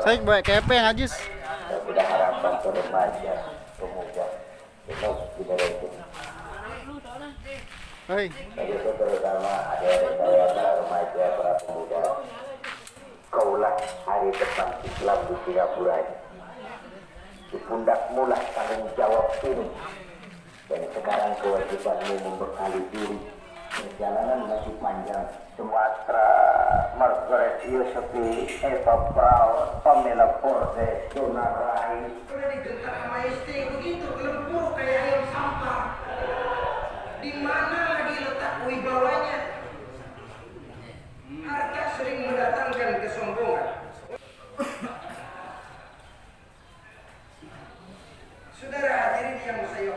Saya bawa kepeng Ajis. Sudah harapan ke remaja, pemuda, penuh tidak itu. Hei. Jadi itu terutama ada saya remaja para pemuda. Kaulah hari depan Islam di Singapura ini. Di pundakmu lah tanggung jawab ini. Dan sekarang kewajibanmu membekali diri. Perjalanan masih panjang. Sumatera, Margaret Yusufi, Eva Braun, Pamela Forte, Dona Rai. Udah digentar sama istri begitu, lembur kayak ayam sampah. Di mana lagi letak wibawanya? Harga sering mendatangkan kesombongan. Saudara hadirin yang saya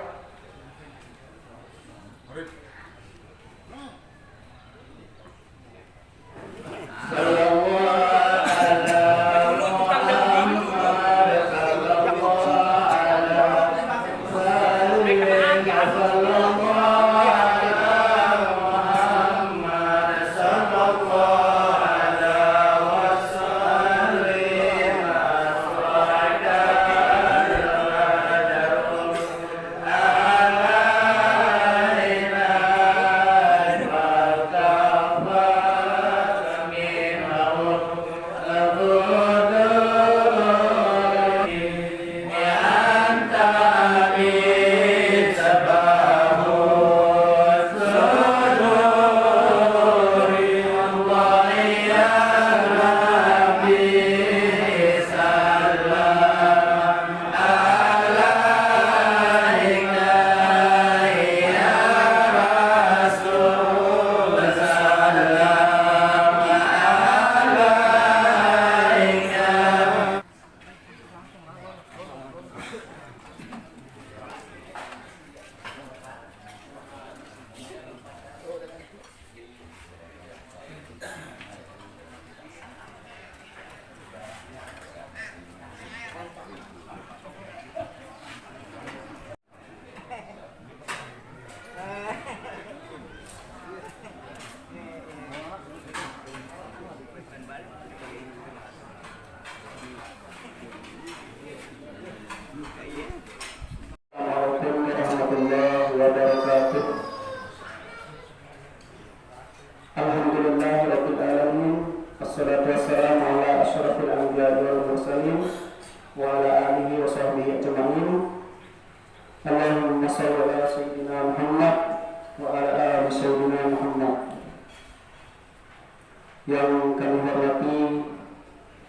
yang kami hormati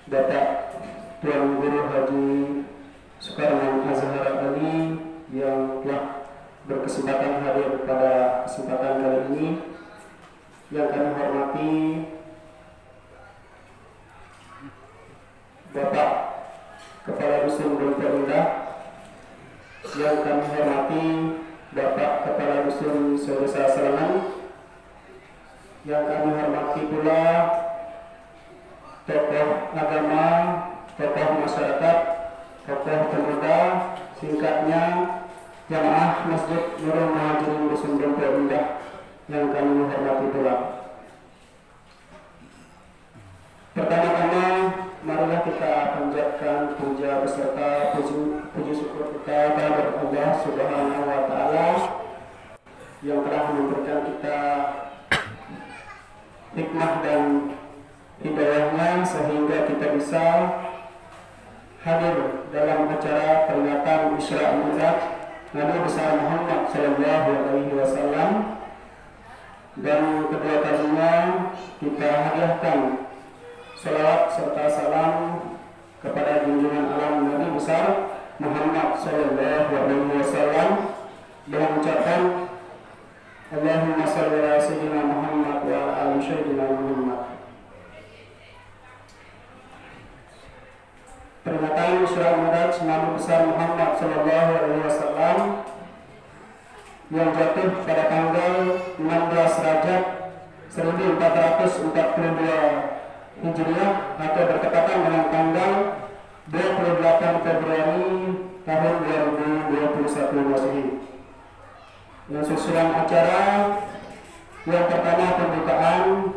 Bapak Tuan Guru Haji Soekarno Azhar Ali yang telah berkesempatan hadir pada kesempatan kali ini, yang kami hormati Bapak Kepala Dusun Dompet Indah, yang kami hormati Bapak Kepala Dusun Sedesa Serangan, yang kami hormati pula tokoh agama, tokoh masyarakat, tokoh pemuda, singkatnya Jamaah Masjid Nurul Muhajirin Dusun Dompet Indah yang kami hormati pula. Pertama-tama marilah kita panjatkan puja beserta puji syukur kita kepada Allah Subhanahu wa taala yang telah memberikan kita hikmah dan hidayahnya sehingga kita bisa hadir dalam acara peringatan Isra Mi'raj Nabi besar Muhammad Sallallahu Alaihi Wasallam, dan kedua kalinya kita hadiahkan salawat serta salam kepada junjungan alam Nabi besar Muhammad Sallallahu Alaihi Wasallam dengan ucapan Allahumma shalli ala sayyidina Muhammad wa ala ali sayyidina Muhammad. Peringatan Isra Mi'raj Nabi besar Muhammad Sallallahu Alaihi Wasallam yang jatuh pada tanggal 16 Rajab 1442 Hijriah atau bertepatan dengan tanggal 28 Februari tahun 2021 Masehi. Yang susunan acara yang pertama pembukaan,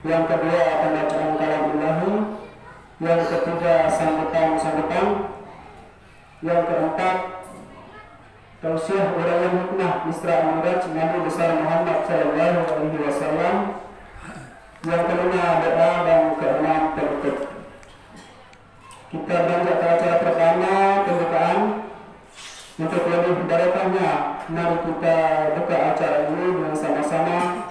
yang kedua pembacaan kalam ilahi, Yang ketiga, sambutan. Yang keempat, tausiah uraian hikmah Isra Mi'raj Nabi besar Muhammad sallallahu alaihi wasallam. Yang kelima, doa, dan keenam, penutup. Kita beranjak ke acara pertama, pembukaan. Untuk lebih barokahnya, mari kita buka acara ini dengan sama-sama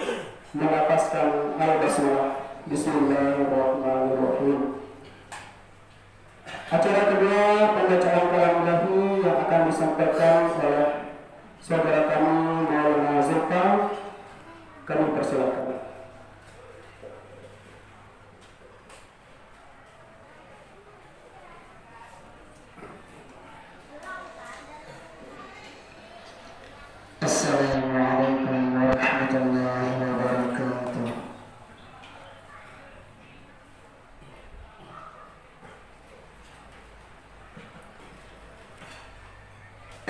melafazkan al-basmalah. Bismillahirrahmanirrahim. Acara kedua, pembacaan kalam ilahi yang akan disampaikan oleh saudara kami Maulana Zulfa. Kami persilakan. Assalamualaikum warahmatullahi wabarakatuh.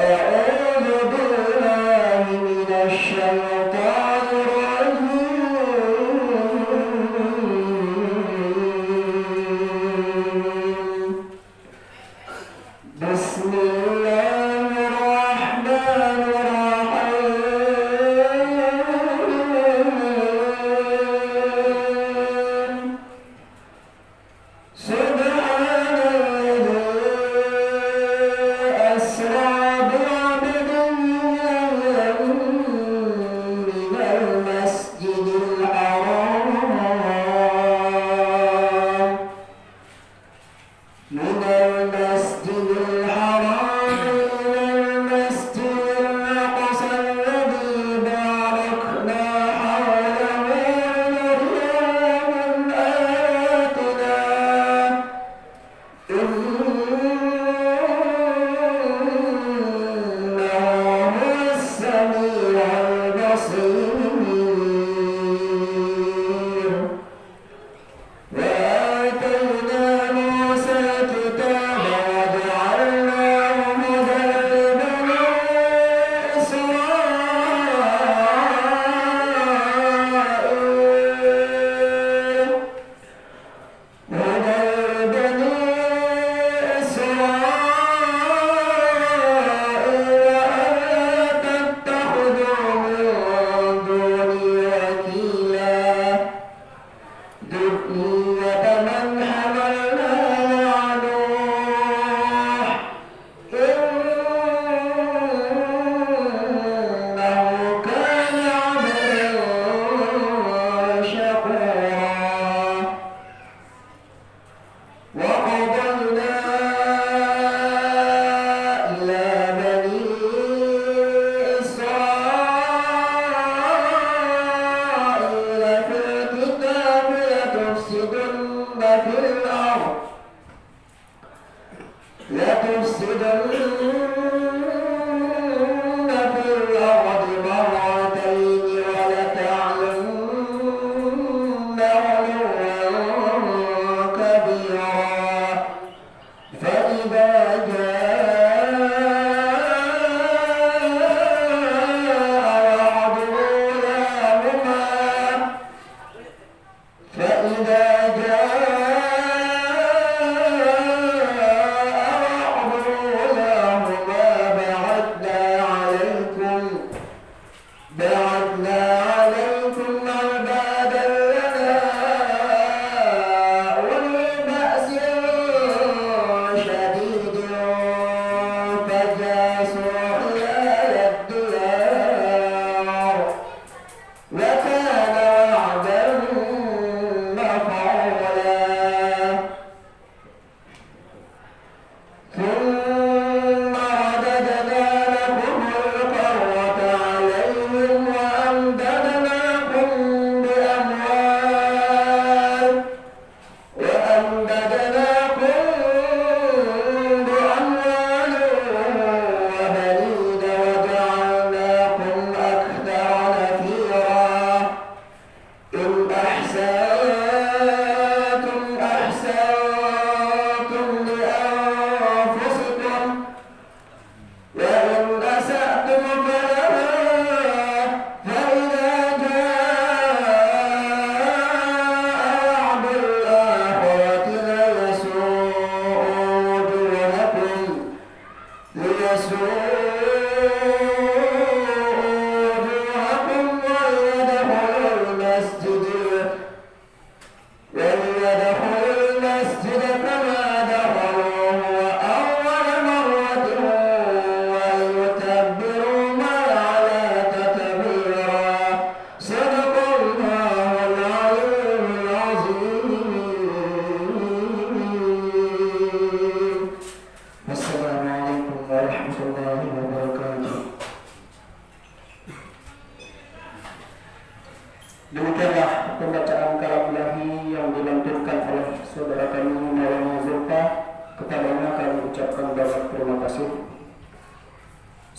A'udzu billahi minasy syaithanir rajim. Bismillahirrahmanirrahim.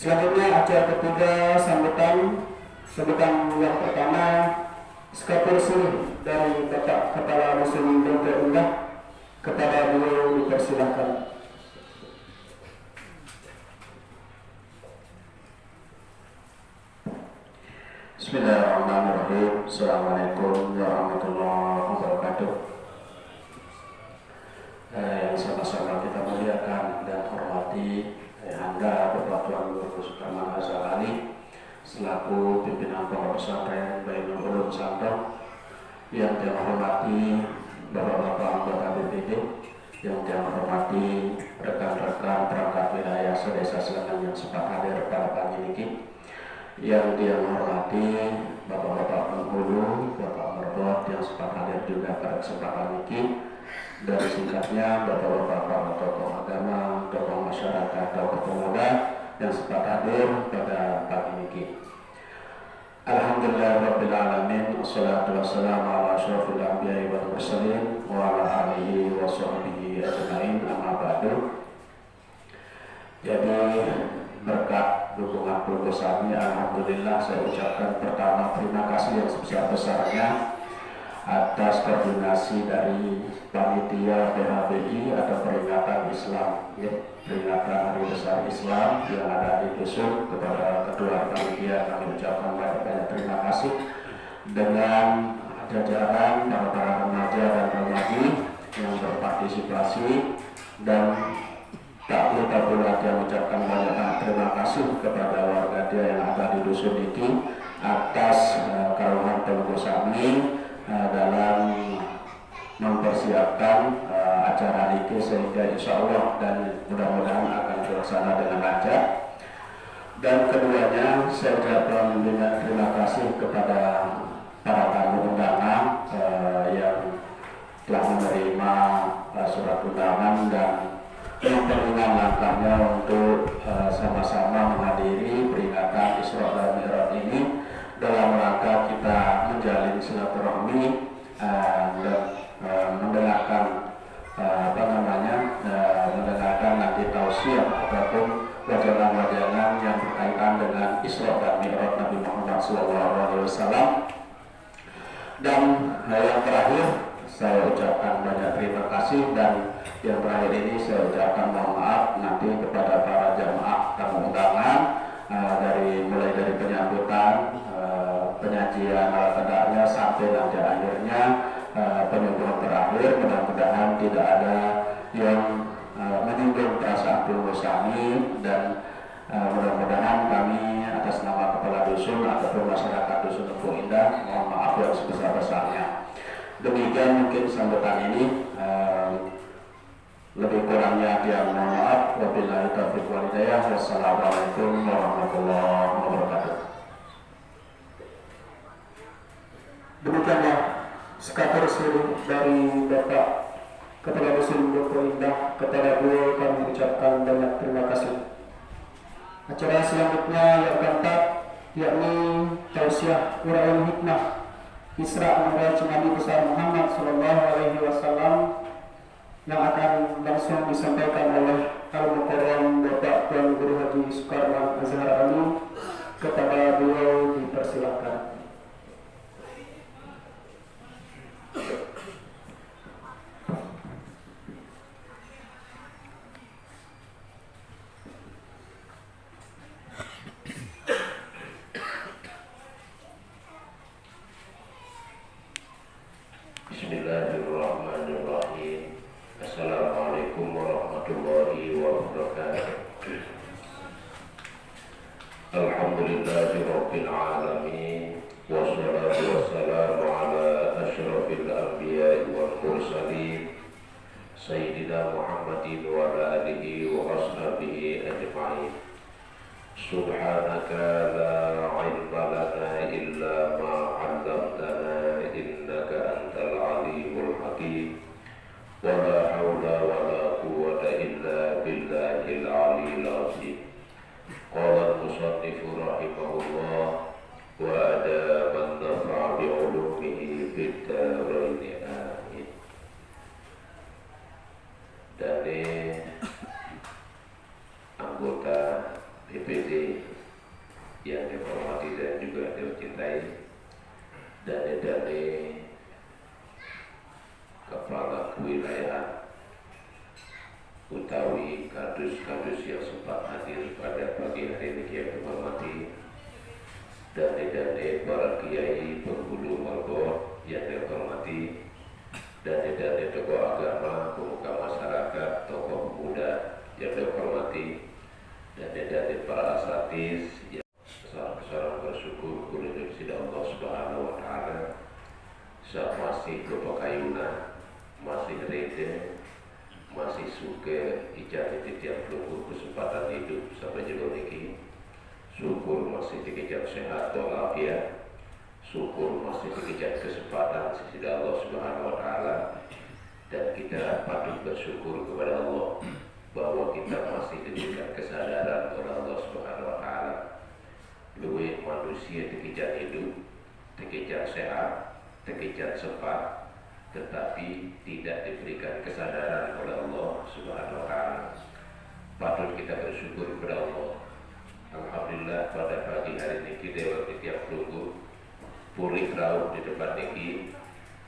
Selanjutnya acara ketiga sambutan yang pertama Skakursi dari Bapak Kepala Muslim Dr. Indah, kepada beliau dipersilahkan. Bismillahirrahmanirrahim. Assalamualaikum warahmatullahi wabarakatuh. Yang sama-sama kita muliakan dan hormati Anda Bapak Tuan Guru Sukarman Azalani selaku pimpinan Pondok Pesantren Bainul Ulum Santong, yang saya hormati Bapak-bapak anggota BPD, yang saya hormati rekan-rekan perangkat wilayah sedesa Selengan yang sempat hadir pada pagi ini, yang dia menghormati bapak-bapak penghulu, bapak merbot yang sempat hadir juga pada kesempatan ini, dan singkatnya bapak-bapak para tokoh agama, tokoh masyarakat, tokoh pemuda yang sempat hadir pada pagi ini. Alhamdulillahirabbil alamin, wassalatu wassalamu ala asyrofil anbiya'i wal mursalin wa ala alihi wa sahbihi ajma'in, amma ba'du. Jadi berkat dukungan keluarga, alhamdulillah saya ucapkan pertama terima kasih yang sebesar-besarnya atas koordinasi dari panitia PHBI atau peringatan Islam, ya, peringatan Hari Besar Islam yang ada di dusun. Kepada kedua panitia kami ucapkan banyak terima kasih, dengan jajaran para remaja dan remaja yang berpartisipasi, dan tak lupa pula dia mengucapkan banyak terima kasih kepada warga dia yang ada di dusun ini atas karunia Telugu Sami dalam mempersiapkan acara ini, sehingga insya Allah dan mudah-mudahan akan terlaksana dengan lancar. Dan keduanya saya ucapkan terima kasih kepada para tamu undangan yang telah menerima surat undangan dan memperlukan langkahnya untuk sama-sama menghadiri peringatan Isra dan Mi'raj ini dalam rangka kita menjalin silaturahmi dan mendengarkan mendengarkan nanti tausiah ataupun wajangan-wajangan yang berkaitan dengan Isra dan Mi'raj Nabi Muhammad SAW. Dan yang terakhir saya ucapkan banyak terima kasih, dan yang terakhir ini saya ucapkan mohon maaf nanti kepada para jamaah tamu undangan, mulai dari penyambutan, penyajian alat pedangnya sampai nanti akhirnya penyembuhan terakhir. Mudah-mudahan tidak ada yang menyinggung perasaan keluarga kami, dan mudah-mudahan kami atas nama kepala dusun ataupun masyarakat dusun Tepu Indah mohon maaf yang sebesar-besarnya. Demikian mungkin sambutan ini, lebih kurangnya dia mohon maaf. Wabillahi taufiq wal hidayah. Wassalamualaikum warahmatullahi wabarakatuh. Demikianlah Skakursi dari Bapak Kepala Dusun Tepu Indah, kepada beliau kami mengucapkan banyak terima kasih. Acara selanjutnya yang keempat yakni tausiah uraian hikmah Isra Mi'raj Nabi besar Muhammad SAW yang akan langsung disampaikan oleh Al-Mukarram Bapak Tuan Guru Haji Sukarman Azharani. Kepada beliau dipersilakan. Bismillahirrahmanirrahim. Assalamualaikum warahmatullahi wabarakatuh. Alhamdulillahirabbil alamin, wassalatu wassalamu ala asyrafil anbiya'i wal mursalin sayyidina Muhammadin wa ala alihi wa ashabihi ajma'in. Subhanaka la ilma lana illa ma 'allamtana innaka antal alimul hakim. Wa la hawla wa la quwwata illa billahil aliyyil azim. Qala al-musannifu rahimahullah wa adaban nafa'a bi 'ulumihi fid dharain amin. Dari anggota DPD yang dihormati dan juga dicintai, dane-dane kepala kewilayahan utawi kadus-kadus yang sempat hadir pada pagi hari ini yang dihormati, dane-dane para kiai penghulu margo yang dihormati, dane-dane tokoh agama, pemuka masyarakat, tokoh pemuda yang dihormati, dane-dane para asatis yang seorang bersyukur kepada Allah Subhanahu wa taala. Saya masih kepakayuna, masih rede, masih suka ijazah tiap luhur kesempatan hidup sampai jauh ini. Syukur masih dikejar sehat walafiat, syukur masih dikejar kesempatan sisi Allah Subhanahu wa taala, dan kita patut bersyukur kepada Allah bahwa kita masih diberikan kesadaran oleh Allah Subhanahu wa taala. Luwe manusia dikejar hidup, dikejar sehat, dikejar sempat, tetapi tidak diberikan kesadaran oleh Allah Subhanahu wa taala. Patut kita bersyukur kepada Allah. Alhamdulillah pada pagi hari ini kita tiap tunggu pulih rauh di depan ini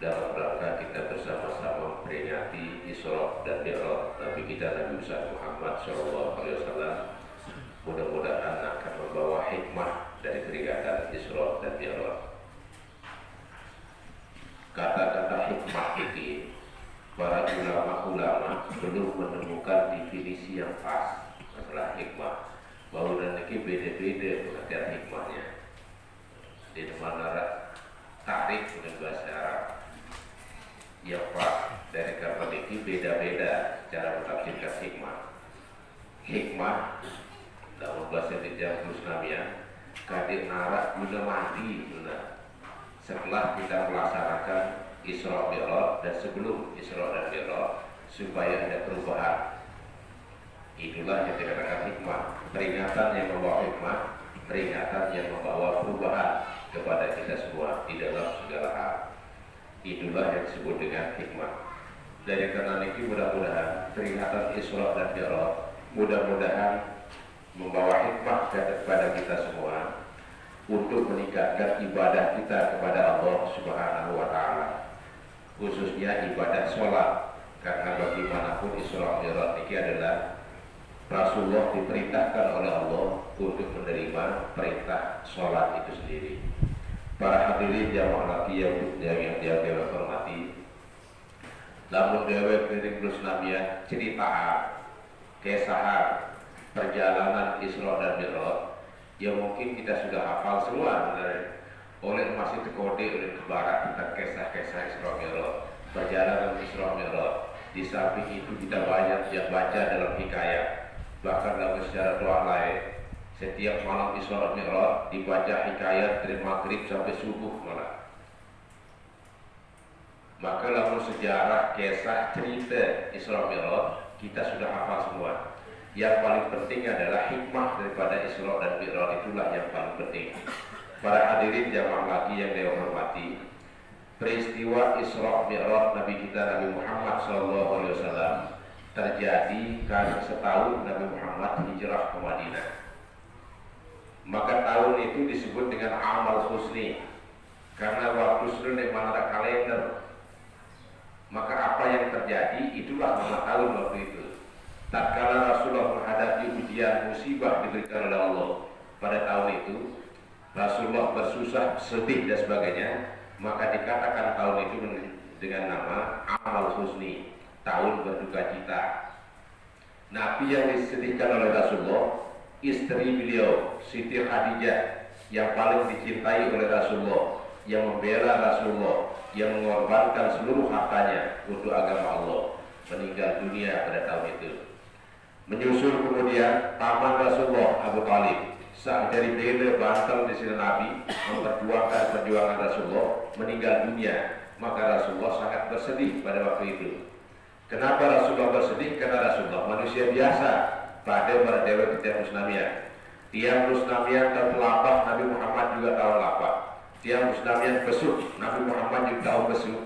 dalam rangka kita bersama-sama memperingati Isra dan Mi'raj Nabi kita Nabi Muhammad SAW. Mudah-mudahan akan membawa hikmah dari peringatan Isra dan Mi'raj. Kata-kata hikmah ini para ulama-ulama belum menemukan definisi yang pas masalah hikmah. Bahwa dan ini beda-beda pengertian hikmahnya. Di mana tarik dengan bahasa Arab yang pas dari kata ini beda-beda cara mentafsirkan hikmah. Hikmah dalam bahasa Indonesia Muslimnya kadir narak guna mati guna setelah kita melaksanakan Isra Mi'raj dan sebelum Isra dan Mi'raj supaya ada perubahan. Itulah yang dikatakan hikmah, peringatan yang membawa hikmah, peringatan yang membawa perubahan kepada kita semua di dalam segala hal. Itulah yang disebut dengan hikmah. Dari karena ini mudah-mudahan peringatan Isra dan Mi'raj mudah-mudahan membawa hikmah kepada kita semua untuk meningkatkan ibadah kita kepada Allah Subhanahu wa taala, khususnya ibadah sholat, karena bagaimanapun Isra Mi'raj ini adalah Rasulullah diperintahkan oleh Allah untuk menerima perintah sholat itu sendiri. Para hadirin jamaah laki yang dia hormati, lamun dewe piring terus nabiya cerita kisah perjalanan Isra dan Mi'raj yang mungkin kita sudah hafal semua oleh masih terkode oleh kebarat tentang kisah-kisah Isra Mi'raj, perjalanan Isra Mi'raj. Di samping itu kita banyak yang baca dalam hikayat, bahkan dalam sejarah doa lain setiap malam Isra Mi'raj dibaca hikayat dari maghrib sampai subuh malam. Maka dalam sejarah kisah cerita Isra Mi'raj kita sudah hafal semua. Yang paling penting adalah hikmah daripada Isra dan Mi'raj, itulah yang paling penting. Para hadirin jamaah laki yang dihormati, peristiwa Isra Mi'raj Nabi kita Nabi Muhammad SAW terjadi karena setahun Nabi Muhammad hijrah ke Madinah. Maka tahun itu disebut dengan amal husni karena waktu sudah di mana kalender. Maka apa yang terjadi itulah nama tahun waktu itu. Tatkala Rasulullah menghadapi ujian musibah diberikan oleh Allah pada tahun itu, Rasulullah bersusah, sedih dan sebagainya, maka dikatakan tahun itu dengan nama amal husni, tahun berduka cita. Nabi yang disedihkan oleh Rasulullah, istri beliau Siti Khadijah yang paling dicintai oleh Rasulullah, yang membela Rasulullah, yang mengorbankan seluruh hartanya untuk agama Allah, meninggal dunia pada tahun itu. Menyusul kemudian paman Rasulullah Abu Talib, saat dari bela Banten di sini Nabi memperjuangkan perjuangan Rasulullah, meninggal dunia. Maka Rasulullah sangat bersedih pada waktu itu. Kenapa Rasulullah bersedih? Karena Rasulullah manusia biasa pada dewa tiap musnamiyah. Tiang musnamiyah terlapah, Nabi Muhammad juga tahu lapah. Tiang musnamiyah besuk, Nabi Muhammad juga tahu besuk.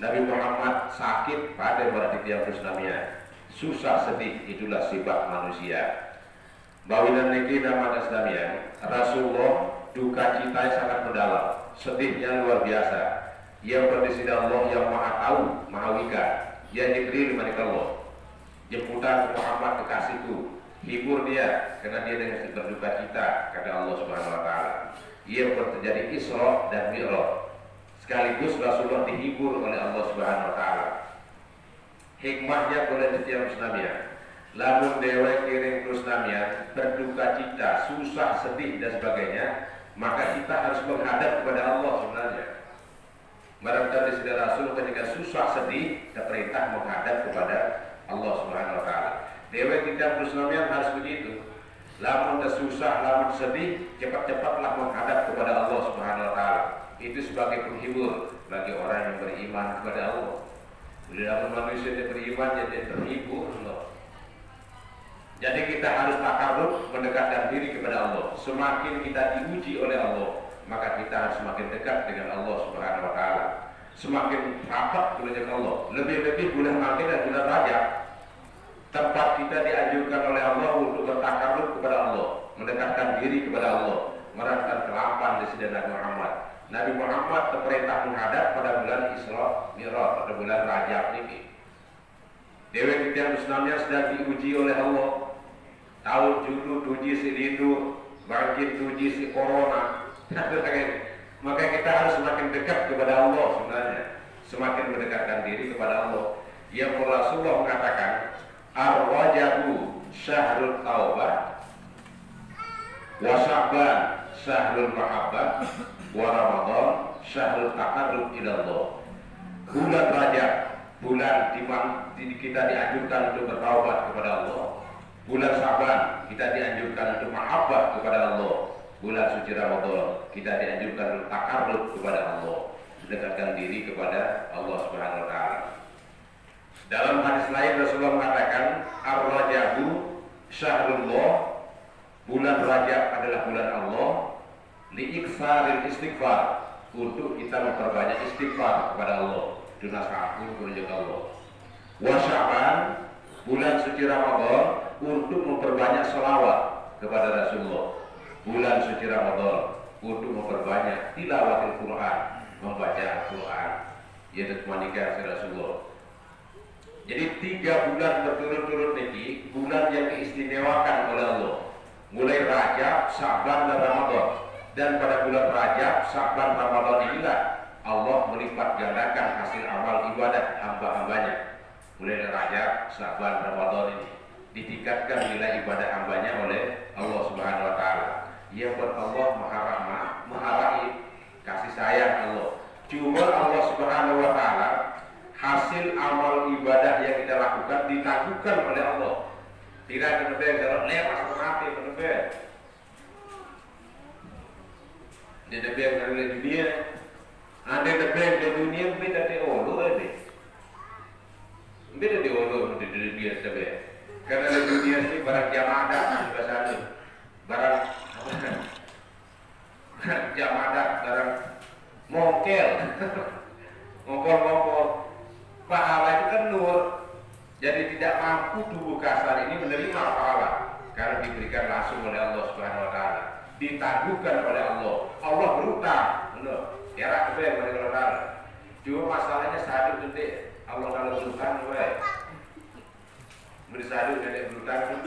Nabi Muhammad sakit pada tiang musnamiyah. Susah sedih, itulah sifat manusia. Bawinan niki nama Islamiyah, Rasulullah duka cita sangat mendalam, sedihnya luar biasa. Ia berdisi Allah yang maha tahu, maha wika. Ia Jibril manikallah, jemputan Muhammad kekasihku, hibur dia karena dia dengan berduka cita kata Allah Subhanahu wa taala. Ia terjadi Isra dan Mi'raj. Sekaligus Rasulullah dihibur oleh Allah Subhanahu wa taala. Hikmahnya boleh setiap Islamiyah. Lamun dewa kirim terus namian, berduka cita, susah, sedih dan sebagainya, maka kita harus menghadap kepada Allah sebenarnya. Barangkali sudah Rasul ketika susah, sedih, kita perintah menghadap kepada Allah Subhanahu wa taala. Dewa kita terus namian harus begitu. Lamun susah, lamun sedih, cepat-cepatlah menghadap kepada Allah Subhanahu wa taala. Itu sebagai penghibur bagi orang yang beriman kepada Allah. Bila manusia yang beriman jadi terhibur Allah. Jadi kita harus takarrub, mendekatkan diri kepada Allah. Semakin kita diuji oleh Allah, maka kita harus semakin dekat dengan Allah Subhanahu wa taala. Semakin rapat dengan Allah, lebih-lebih bulan Makin dan bulan Rajab. Tempat kita dianjurkan oleh Allah untuk bertakarrub kepada Allah, mendekatkan diri kepada Allah, merasakan kelapan di sisi Nabi Muhammad. Nabi Muhammad terperintah menghadap pada bulan Isra Mi'raj, pada bulan Rajab ini. Dewa kita Muslimnya sedang diuji oleh Allah. Tahun julu tuji si lindu, bangkit tuji si corona. Maka kita harus semakin dekat kepada Allah sebenarnya, semakin mendekatkan diri kepada Allah. Yang Rasulullah mengatakan, Ar-Rajabu syahrul taubah, wa Sya'ban syahrul mahabbah, wa Ramadan syahrul taqarrub ila Allah. Bulan Rajab, bulan di mana kita dianjurkan untuk bertaubat kepada Allah. Bulan Sya'ban kita dianjurkan untuk mahabbah kepada Allah. Bulan suci Ramadan kita dianjurkan untuk taqarrub kepada Allah, mendekatkan diri kepada Allah Subhanahu wa taala. Dalam hadis lain Rasulullah mengatakan, Ar-Rajabu syahrullah, bulan Rajab adalah bulan Allah, liiksaril istighfar, untuk kita memperbanyak istighfar kepada Allah, dunasa'akum kepada Allah. Wa Sya'ban, bulan suci Ramadan, untuk memperbanyak selawat kepada Rasulullah. Bulan suci Ramadan untuk memperbanyak tilawatil Quran, membaca Al-Quran, yaitu menikah Rasulullah. Jadi 3 bulan berturut-turut ini bulan yang diistimewakan oleh Allah. Mulai Rajab, Sya'ban dan Ramadan. Dan pada bulan Rajab, Sya'ban, Ramadan inilah Allah melipat gandakan hasil amal ibadah hamba-hambanya. Mulai dari Rajab, Sya'ban, Ramadan ini ditingkatkan nilai ibadah hambanya oleh Allah Subhanahu wa taala. Ia buat Allah maha rahmah, maha rahim, kasih sayang Allah. Cuma Allah Subhanahu wa taala hasil amal ibadah yang kita lakukan ditangguhkan oleh Allah. Tidak kemudian kalau lewat mati kemudian. Di dalam dunia, ada di dunia beda di Allah ini. Beda di Allah di dunia sebenarnya. Karena di dunia ini barang jamadah bahasa itu, barang jamadah, barang mongkel, mongkol. Pahala itu kan nur, jadi tidak mampu tubuh kasar ini menerima pahala karena diberikan langsung oleh Allah Subhanahu wa taala, ditangguhkan oleh Allah. Allah berutang, benar. Ya rakyat mereka taala. Cuma masalahnya sadar gede. Allah kalau berutang, beri sadar dari berutang.